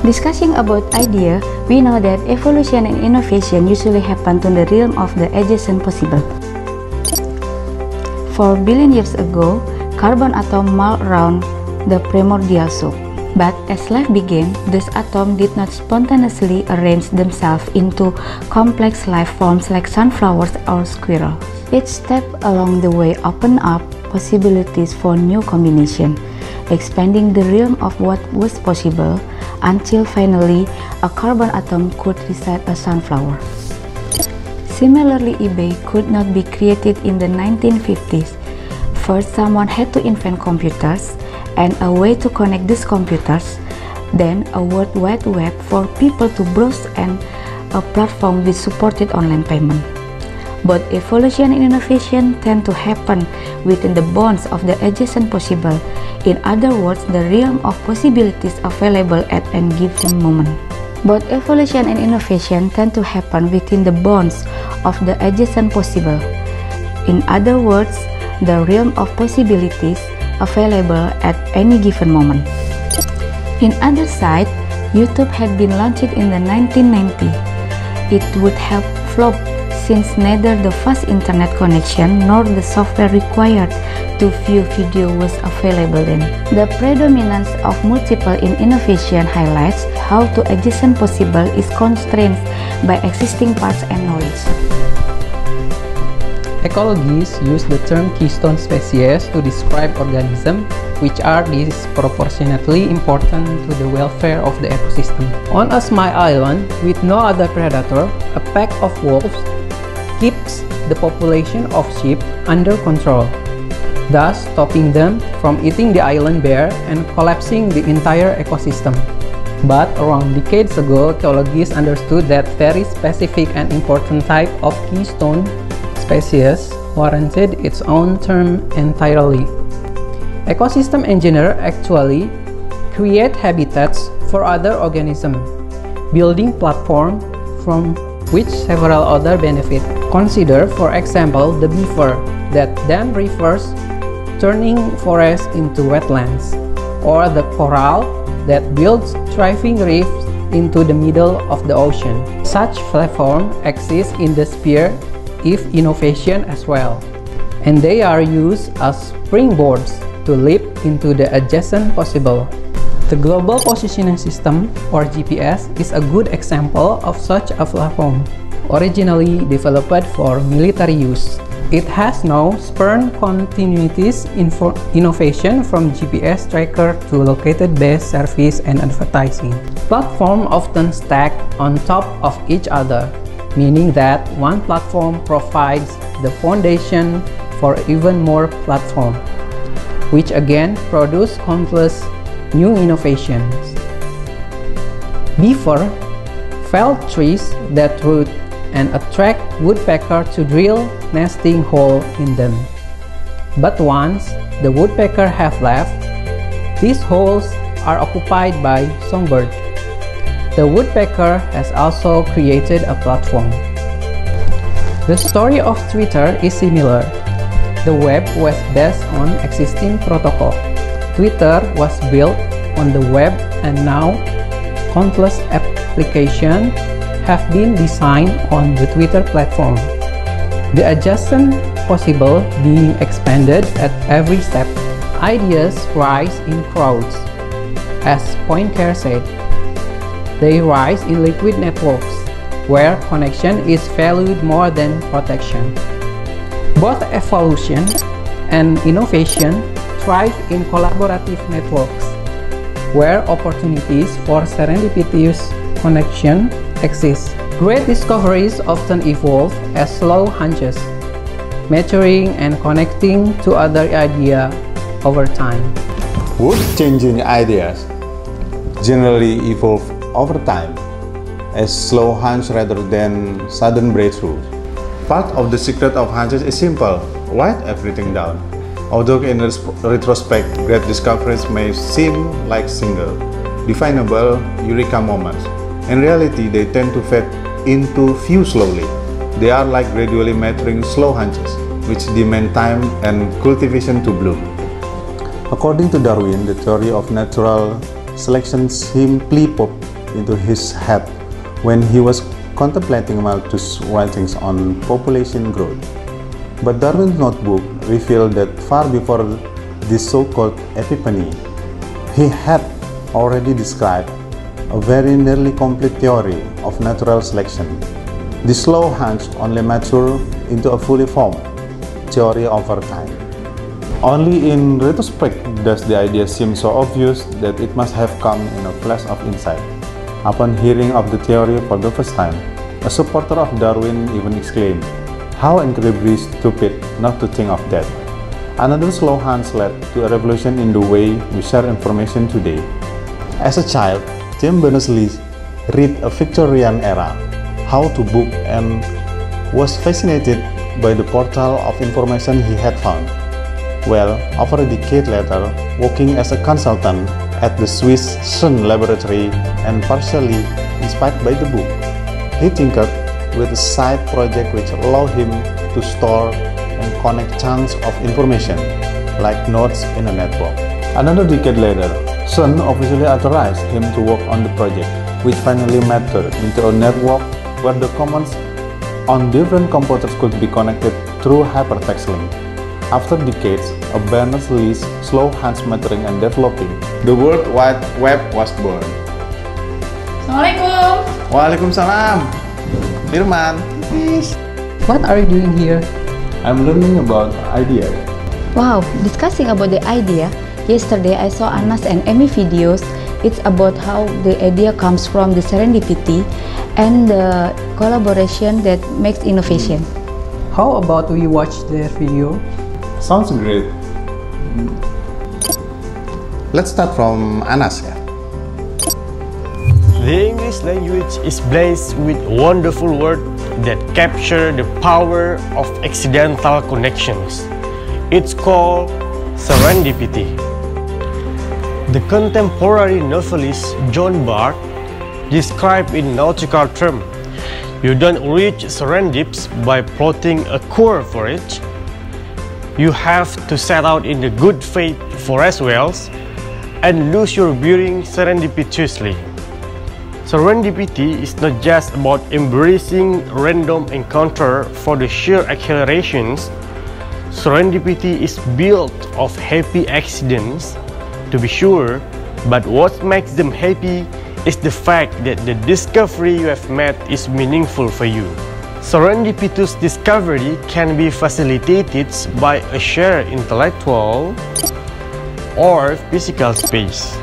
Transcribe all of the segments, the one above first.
Discussing about idea, we know that evolution and innovation usually happen to the realm of the adjacent possible. 4 billion years ago, carbon atoms moved around the primordial soup. But as life began, these atoms did not spontaneously arrange themselves into complex life forms like sunflowers or squirrels. Each step along the way opened up possibilities for new combination, expanding the realm of what was possible until finally a carbon atom could recite a sunflower. Similarly, eBay could not be created in the 1950s. First, someone had to invent computers and a way to connect these computers, then a World Wide Web for people to browse and a platform which supported online payment. Both evolution and innovation tend to happen within the bounds of the adjacent possible. In other words, the realm of possibilities available at any given moment. Both evolution and innovation tend to happen within the bounds of the adjacent possible. In other words, the realm of possibilities available at any given moment. In other side, YouTube had been launched in the 1990s. It would have flopped since neither the fast internet connection nor the software required to view video was available then. The predominance of multiple in innovation highlights how to adjacent possible is constrained by existing parts and knowledge. Ecologists use the term keystone species to describe organisms which are disproportionately important to the welfare of the ecosystem. On a small island with no other predator, a pack of wolves keeps the population of sheep under control, thus stopping them from eating the island bare and collapsing the entire ecosystem. But around decades ago, ecologists understood that very specific and important type of keystone species warranted its own term entirely. Ecosystem engineers actually create habitats for other organisms, building platforms from which several other benefit. Consider, for example, the beaver that dam rivers, turning forests into wetlands, or the coral that builds thriving reefs into the middle of the ocean. Such platforms exist in the sphere of innovation as well, and they are used as springboards to leap into the adjacent possible. The Global Positioning System, or GPS, is a good example of such a platform. Originally developed for military use, it has now spurned continuous innovation from GPS tracker to located-based service and advertising. Platforms often stack on top of each other, meaning that one platform provides the foundation for even more platforms, which again produce countless new innovations. Beaver fell trees that root and attract woodpecker to drill nesting holes in them. But once the woodpecker have left, these holes are occupied by songbird. The woodpecker has also created a platform. The story of Twitter is similar. The web was based on existing protocol. Twitter was built on the web, and now countless applications have been designed on the Twitter platform. The adjacent possible being expanded at every step. Ideas rise in crowds. As Poincare said, they rise in liquid networks, where connection is valued more than protection. Both evolution and innovation thrive in collaborative networks, where opportunities for serendipitous connection exist. Great discoveries often evolve as slow hunches, maturing and connecting to other ideas over time. World-changing ideas generally evolve over time as slow hunch rather than sudden breakthroughs. Part of the secret of hunches is simple: write everything down. Although in retrospect, great discoveries may seem like single, definable eureka moments, in reality they tend to fade into few slowly. They are like gradually maturing slow hunches, which demand time and cultivation to bloom. According to Darwin, the theory of natural selection simply into his head when he was contemplating Malthus' writings on population growth. But Darwin's notebook revealed that far before this so-called epiphany, he had already described a very nearly complete theory of natural selection. This slow hunch only matured into a fully formed theory over time. Only in retrospect does the idea seem so obvious that it must have come in a flash of insight. Upon hearing of the theory for the first time, a supporter of Darwin even exclaimed, "How incredibly stupid not to think of that." Another slow hunch led to a revolution in the way we share information today. As a child, Tim Berners-Lee read a Victorian era how to book and was fascinated by the portal of information he had found. Well, over a decade later, working as a consultant at the Swiss Sun Laboratory and partially inspired by the book, he tinkered with a side project which allowed him to store and connect chunks of information, like notes in a network. Another decade later, Sun officially authorized him to work on the project, which finally matured into a network where the commands on different computers could be connected through hypertext link. After decades of Berners-Lee's slow hunch maturing and developing, the World Wide Web was born. Assalamualaikum. Waalaikumsalam. Firman, please. What are you doing here? I'm learning about ideas. Wow, discussing about the idea. Yesterday I saw Anas and Amy videos. It's about how the idea comes from the serendipity and the collaboration that makes innovation. How about we watch their video? Sounds great. Let's start from Anas. The English language is blessed with wonderful words that capture the power of accidental connections. It's called serendipity. The contemporary novelist John Bart described in nautical terms, "You don't reach serendips by plotting a course for it. You have to set out in the good faith for as well and lose your bearing serendipitously." Serendipity is not just about embracing random encounter for the sheer accelerations. Serendipity is built of happy accidents, to be sure, but what makes them happy is the fact that the discovery you have made is meaningful for you. Serendipitous discovery can be facilitated by a shared intellectual or physical space.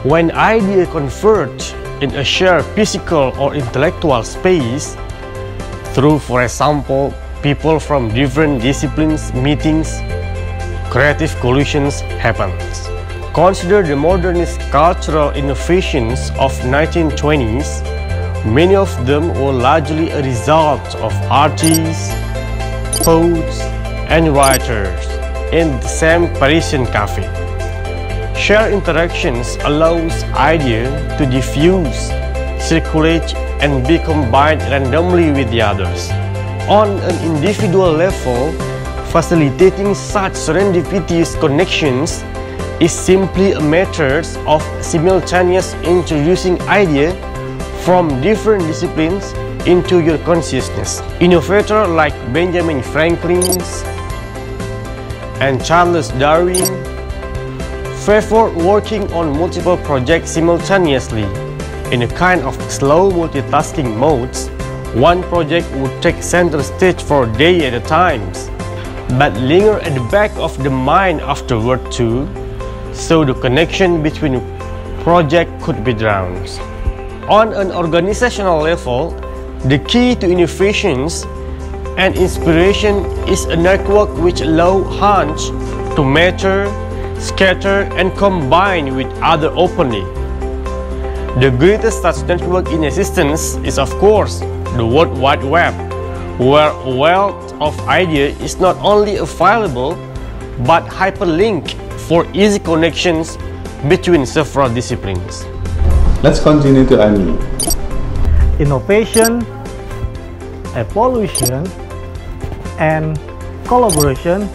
When ideas converge in a shared physical or intellectual space, through, for example, people from different disciplines meetings, creative collisions happens. Consider the modernist cultural innovations of 1920s. Many of them were largely a result of artists, poets, and writers in the same Parisian cafe. Shared interactions allows ideas to diffuse, circulate, and be combined randomly with the others. On an individual level, facilitating such serendipitous connections is simply a matter of simultaneous introducing ideas from different disciplines into your consciousness. Innovators like Benjamin Franklin and Charles Darwin favored working on multiple projects simultaneously. In a kind of slow multitasking modes, one project would take center stage for a day at a time, but linger at the back of the mind afterward too, so the connection between projects could be drowned. On an organizational level, the key to innovations and inspiration is a network which allows hunch to mature, scatter, and combine with other openly. The greatest such network in existence is, of course, the World Wide Web, where a wealth of ideas is not only available but hyperlinked for easy connections between several disciplines. Let's continue to Amy. Innovation, evolution, and collaboration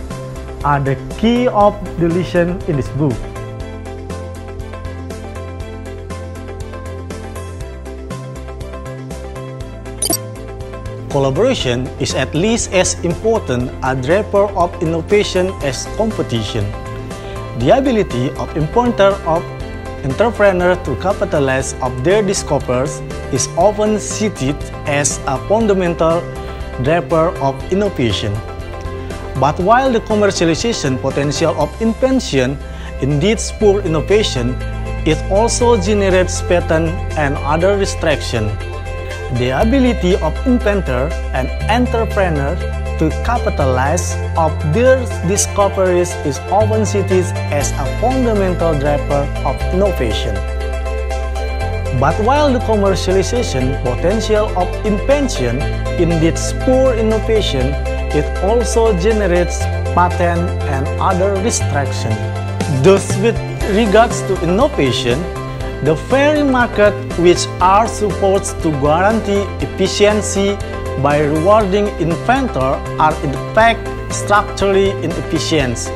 are the key of the lesson in this book. collaboration is at least as important a driver of innovation as competition. The ability of inventor of entrepreneurs to capitalize on their discoveries is often cited as a fundamental driver of innovation. But while the commercialization potential of invention indeed spurs innovation, it also generates patent and other distractions. The ability of inventor and entrepreneur to capitalize on their discoveries is often cited as a fundamental driver of innovation. But while the commercialization potential of invention indeed spurs innovation, it also generates patent and other distractions. Thus, with regards to innovation, the very market which are supposed to guarantee efficiency by rewarding inventors are in fact structurally inefficient,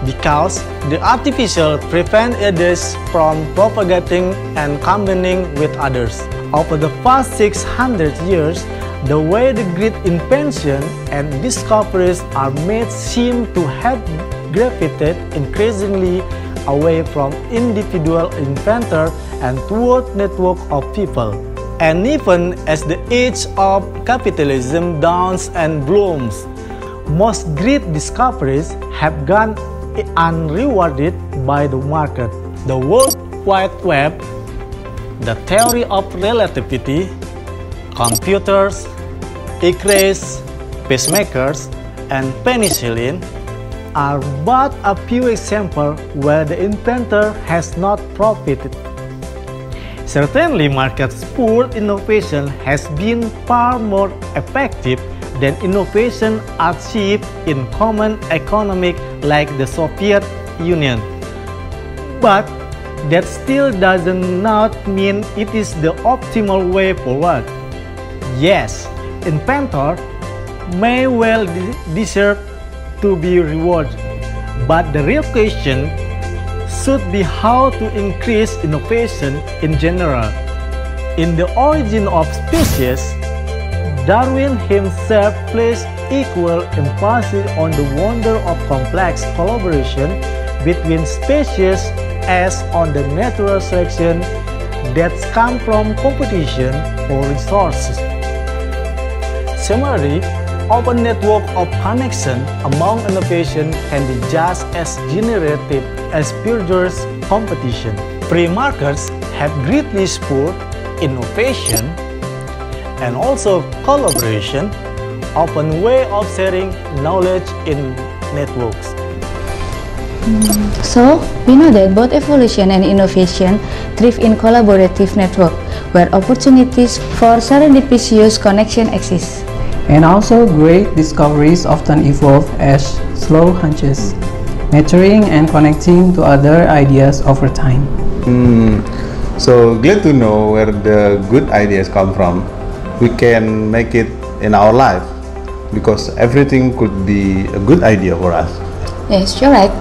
because the artificial prevent others from propagating and combining with others. Over the past 600 years, the way the great invention and discoveries are made seem to have gravitated increasingly away from individual inventor and toward network of people. And even as the age of capitalism dawns and blooms, most great discoveries have gone unrewarded by the market. The World Wide Web, the theory of relativity, computers, X-rays, pacemakers, and penicillin are but a few examples where the inventor has not profited. Certainly, market-spurred innovation has been far more effective than innovation achieved in common economic like the Soviet Union. But that still does not mean it is the optimal way forward. Yes, inventors may well deserve to be rewarded, but the real question should be how to increase innovation in general. In The Origin of Species, Darwin himself placed equal emphasis on the wonder of complex collaboration between species as on the natural selection that comes from competition for resources. Similarly, open network of connection among innovation can be just as generative as fierce competition. Free markets have greatly spurred innovation and also collaboration, open way of sharing knowledge in networks. So, we know that both evolution and innovation thrive in collaborative network, where opportunities for serendipitous connection exist. And also, great discoveries often evolve as slow hunches, maturing and connecting to other ideas over time. So glad to know where the good ideas come from. We can make it in our life, because everything could be a good idea for us. Yes, you're right.